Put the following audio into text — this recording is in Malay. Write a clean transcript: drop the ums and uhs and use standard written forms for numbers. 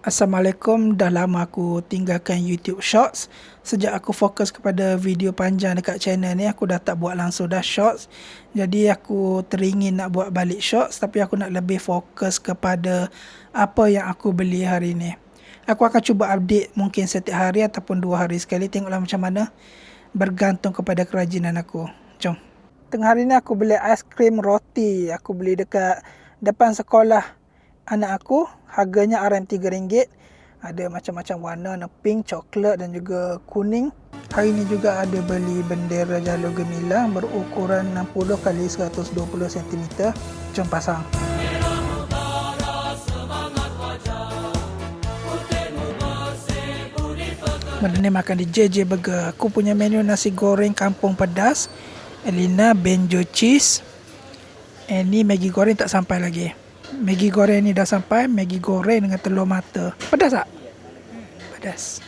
Assalamualaikum, dah lama aku tinggalkan YouTube Shorts. Sejak aku fokus kepada video panjang dekat channel ni, aku dah tak buat langsung dah Shorts. Jadi aku teringin nak buat balik Shorts, tapi aku nak lebih fokus kepada apa yang aku beli hari ni. Aku akan cuba update mungkin setiap hari ataupun 2 hari sekali, tengoklah macam mana. Bergantung kepada kerajinan aku. Jom. Tengah hari ni aku beli aiskrim roti. Aku beli dekat depan sekolah anak aku. Harganya RM3. Ada macam-macam warna, ada pink, coklat dan juga kuning. Hari ni juga ada beli bendera jalur gemilang berukuran 60 x 120 cm. Jom pasang. Benda ni makan di JJ Burger. Aku punya menu nasi goreng kampung pedas, Elina Benjo cheese. Ni Maggi goreng tak sampai lagi. Maggi goreng ni dah sampai. Maggi goreng dengan telur mata. Pedas tak? Pedas.